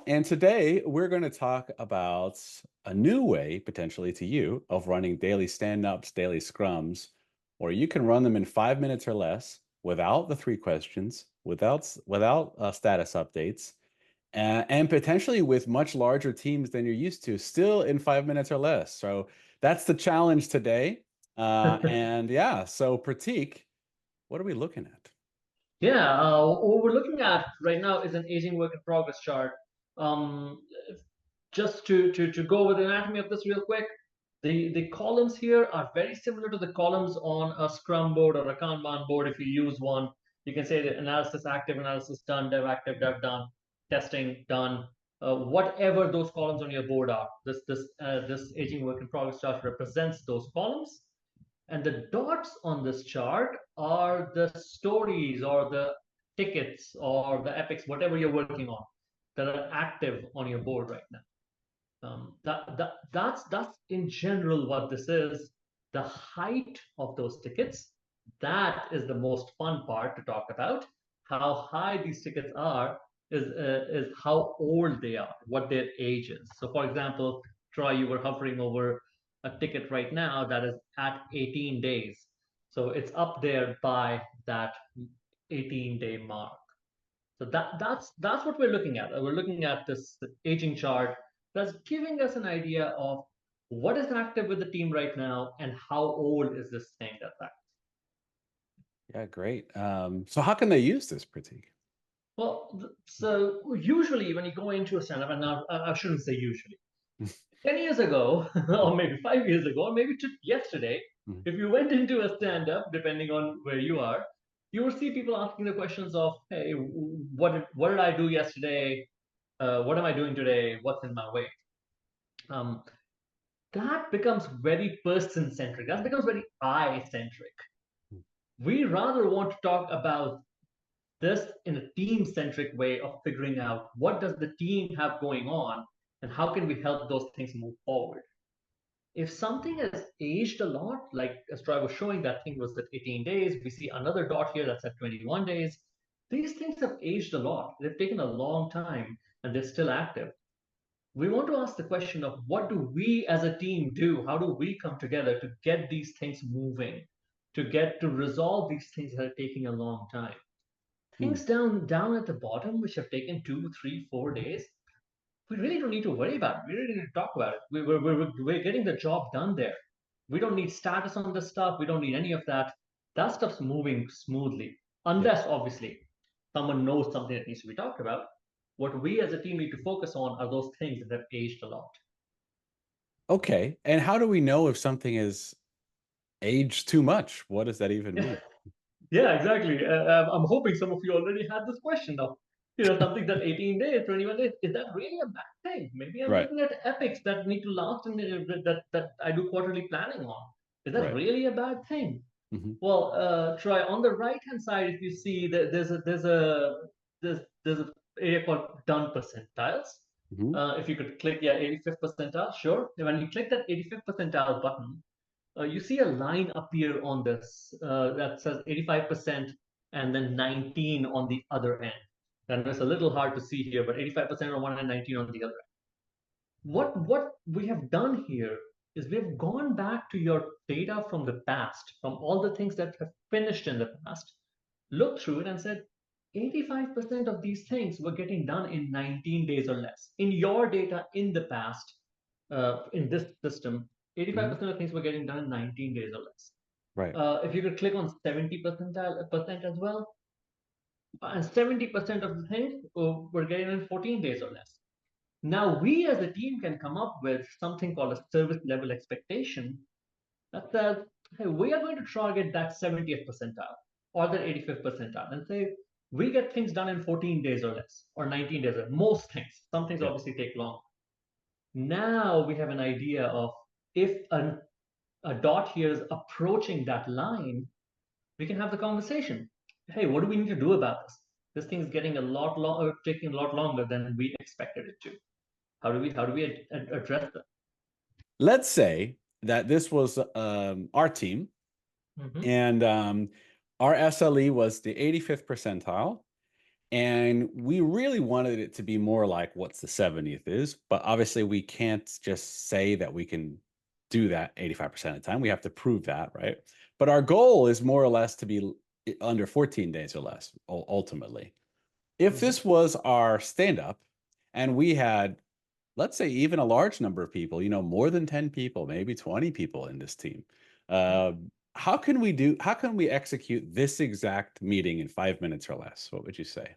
And today we're going to talk about a new way, potentially to you, of running daily stand-ups, daily scrums, where you can run them in 5 minutes or less without the three questions, without status updates, and potentially with much larger teams than you're used to, still in 5 minutes or less. So that's the challenge today. And yeah, so Prateek, what are we looking at? Yeah, what we're looking at right now is an aging work in progress chart. Um, just to go over the anatomy of this real quick, the columns here are very similar to the columns on a Scrum board or a Kanban board. If you use one, you can say that analysis active, analysis done, dev active, dev done, testing done. Whatever those columns on your board are, this aging work in progress chart represents those columns. And the dots on this chart are the stories or the tickets or the epics, whatever you're working on, that are active on your board right now. That's in general what this is. The height of those tickets, that is the most fun part to talk about. How high these tickets are is how old they are, what their age is. So, for example, Troy, you were hovering over a ticket right now that is at 18 days. So it's up there by that 18-day mark. So that's what we're looking at. We're looking at this aging chart that's giving us an idea of what is active with the team right now and how old is this thing that's active. Yeah, great. So how can they use this, Prateek? Well, so usually when you go into a stand-up, and now I shouldn't say usually, 10 years ago, or maybe 5 years ago, or maybe yesterday, Mhm. if you went into a stand-up, depending on where you are, you would see people asking the questions of, hey, what did I do yesterday? What am I doing today? What's in my way? Um, that becomes very person centric. That becomes very I centric. We rather want to talk about this in a team centric way of figuring out what does the team have going on and how can we help those things move forward. If something has aged a lot, like as Troy was showing, that thing was at 18 days, we see another dot here that's at 21 days. These things have aged a lot. They've taken a long time and they're still active. We want to ask the question of what do we as a team do? How do we come together to get these things moving, to get to resolve these things that are taking a long time? Hmm. Things down at the bottom, which have taken 2, 3, 4 days, we really don't need to worry about it. We really need to talk about it. We're getting the job done there. We don't need status on this stuff. We don't need any of that. That stuff's moving smoothly, Yeah. unless obviously someone knows something that needs to be talked about. What we as a team need to focus on are those things that have aged a lot. Okay. And how do we know if something is aged too much? What does that even Yeah, mean? yeah, exactly. I'm hoping some of you already had this question of, something that 18 days, 21 days, is that really a bad thing? Maybe I'm Right. looking at epics that need to last and that I do quarterly planning on. Is that Right. really a bad thing? Hmm. Well, Troy, on the right hand side, if you see that there's a area called done percentiles. Hmm. If you could click, yeah, 85th percentile, sure. When you click that 85th percentile button, you see a line appear on this that says 85% and then 19 on the other end. And it's a little hard to see here, but 85% on one and 19 on the other end. What we have done here is we have gone back to your data from the past, from all the things that have finished in the past, looked through it and said 85% of these things were getting done in 19 days or less. In your data in the past, in this system, Hmm. 85% of things were getting done in 19 days or less. Right. If you could click on 70% as well, and 70% of the things were getting in 14 days or less. Now we as a team can come up with something called a service level expectation that says, hey, we are going to target that 70th percentile or the 85th percentile and say, we get things done in 14 days or less, or 19 days or less. Most things. Some things Yeah. obviously take long. Now we have an idea of if a dot here is approaching that line, we can have the conversation. Hey, what do we need to do about this? This thing's getting a lot longer, taking a lot longer than we expected it to. How do we address that? Let's say that this was our team, Mm-hmm. and our SLE was the 85th percentile, And we really wanted it to be more like what's the 70th is, but obviously we can't just say that we can do that 85% of the time. We have to prove that, right? But our goal is more or less to be under 14 days or less, ultimately. If Mhm. this was our stand up and we had, let's say, even a large number of people, more than 10 people, maybe 20 people in this team, uh, how can we execute this exact meeting in 5 minutes or less? What would you say?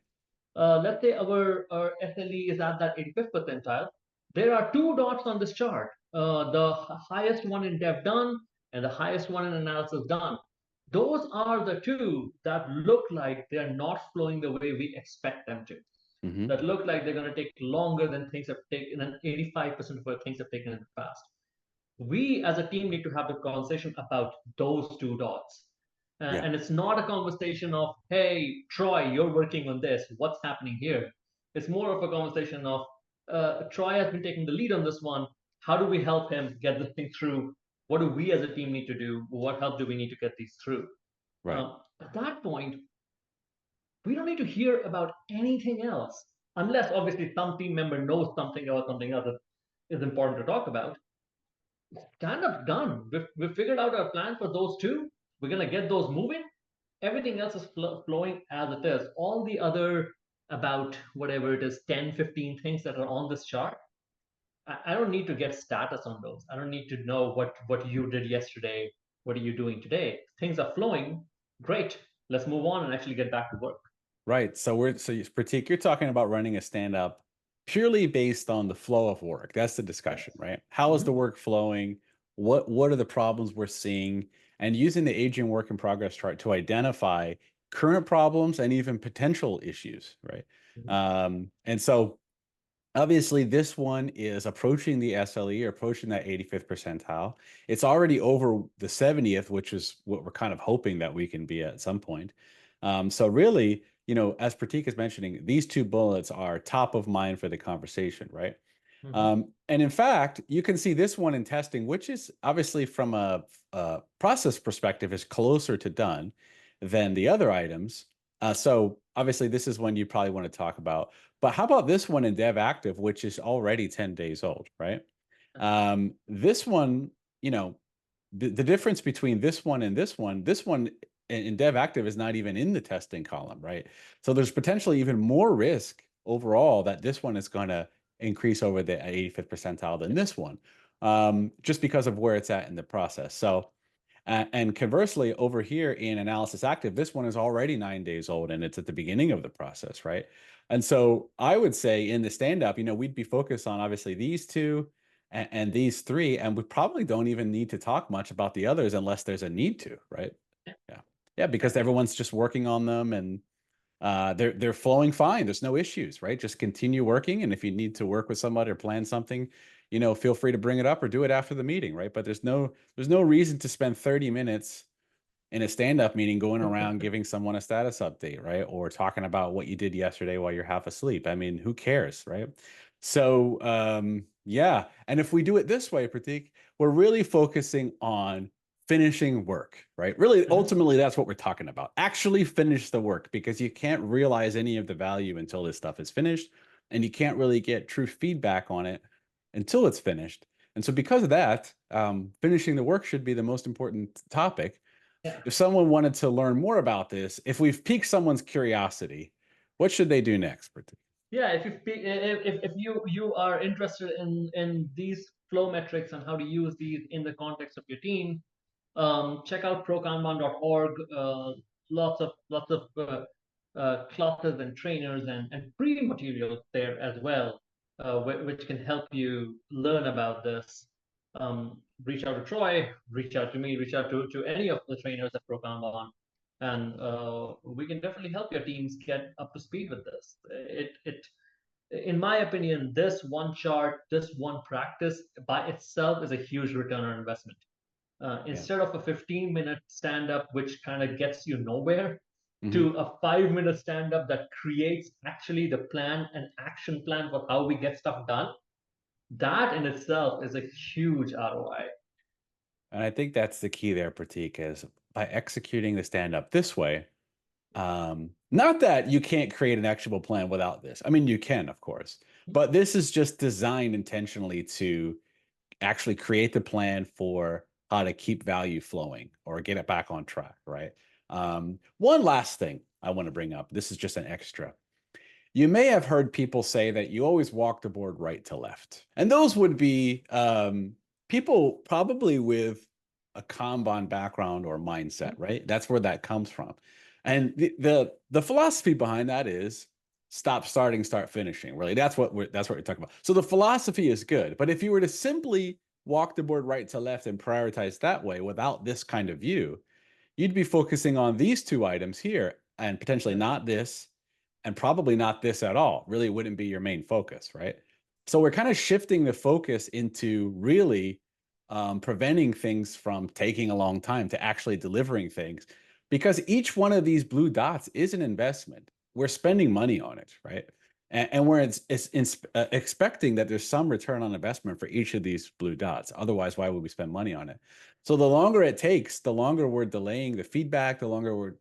Let's say our SLE is at that 85th percentile. There are two dots on this chart. The highest one in dev done and the highest one in analysis done. Those are the two that look like they're not flowing the way we expect them to. Hmm. That look like they're going to take longer than things have taken, and 85% of what things have taken in the past. We as a team need to have the conversation about those two dots. Yeah, And it's not a conversation of, hey, Troy, you're working on this. What's happening here? It's more of a conversation of, Troy has been taking the lead on this one. How do we help him get this thing through? What do we as a team need to do? What help do we need to get these through? right. At that point, we don't need to hear about anything else, unless obviously some team member knows something about something else that is important to talk about. Stand-up's done. We've figured out our plan for those two. We're gonna get those moving. Everything else is flowing as it is. All the other about whatever it is, 10, 15 things that are on this chart, I don't need to get status on those. I don't need to know what you did yesterday. What are you doing today? Things are flowing. Great. Let's move on and actually get back to work. Right. Prateek, you're talking about running a stand up purely based on the flow of work. That's the discussion, Yes. right? How is the Mhm. work flowing? What are the problems we're seeing? And using the aging work in progress chart to identify current problems and even potential issues, right? Mhm. And so obviously, this one is approaching the SLE or approaching that 85th percentile. It's already over the 70th, which is what we're kind of hoping that we can be at some point. So really, as Pratik is mentioning, these two bullets are top of mind for the conversation, right? Mhm. And in fact, you can see this one in testing, which is obviously from a process perspective is closer to done than the other items. So obviously, this is one you probably want to talk about. But how about this one in Dev Active, which is already 10 days old, right? This one, you know, the difference between this one in Dev Active is not even in the testing column, right? So there's potentially even more risk overall that this one is going to increase over the 85th percentile than this one, just because of where it's at in the process. So, and conversely, over here in Analysis Active, this one is already 9 days old and it's at the beginning of the process, right? And so I would say in the stand up, we'd be focused on obviously these two and these three, and we probably don't even need to talk much about the others unless there's a need to, right? Yeah. Yeah, because Exactly. everyone's just working on them and they're flowing fine. There's no issues, right? Just continue working. And if you need to work with somebody or plan something, feel free to bring it up or do it after the meeting, right? But there's no reason to spend 30 minutes in a stand-up meeting going around giving someone a status update, right? Or talking about what you did yesterday while you're half asleep. I mean, who cares, right? So yeah. And if we do it this way, Pratik, we're really focusing on finishing work, right? Really, Mhm. ultimately, that's what we're talking about. Actually finish the work because you can't realize any of the value until this stuff is finished, and you can't really get true feedback on it until it's finished. And so because of that, finishing the work should be the most important topic. Yeah. If someone wanted to learn more about this, if we've piqued someone's curiosity, what should they do next, Pratik? Yeah, if you are interested in these flow metrics and how to use these in the context of your team, check out ProKanban.org. Lots of classes and trainers and free materials there as well, which can help you learn about this. Reach out to Troy, reach out to me, reach out to any of the trainers at ProKanban, and we can definitely help your teams get up to speed with this. In my opinion, this one chart, this one practice by itself is a huge return on investment. Yeah. Instead of a 15-minute stand up, which kind of gets you nowhere, Hmm. to a 5-minute stand up that creates actually the plan and action plan for how we get stuff done, that in itself is a huge ROI. And I think that's the key there, Pratik, is by executing the stand up this way, Not that you can't create an actionable plan without this. I mean, you can, of course, but this is just designed intentionally to actually create the plan for how to keep value flowing or get it back on track, right? One last thing I want to bring up. This is just an extra. You may have heard people say that you always walk the board right to left. And those would be people probably with a Kanban background or mindset, right? That's where that comes from. And the philosophy behind that is stop starting, start finishing. Really, that's what we're talking about. So the philosophy is good, but if you were to simply walk the board right to left and prioritize that way without this kind of view, you'd be focusing on these two items here and potentially not this and probably not this at all. Really wouldn't be your main focus, right? So we're kind of shifting the focus into really preventing things from taking a long time to actually delivering things because each one of these blue dots is an investment. We're spending money on it, right? And we're expecting that there's some return on investment for each of these blue dots. Otherwise, why would we spend money on it? So the longer it takes, the longer we're delaying the feedback, the longer we're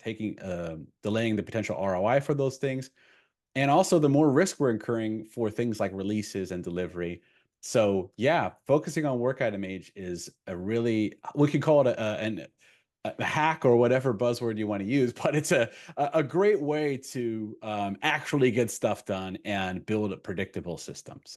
delaying the potential ROI for those things, and also the more risk we're incurring for things like releases and delivery. So yeah, focusing on work item age is a really, we could call it a hack or whatever buzzword you want to use, but it's a great way to actually get stuff done and build predictable systems.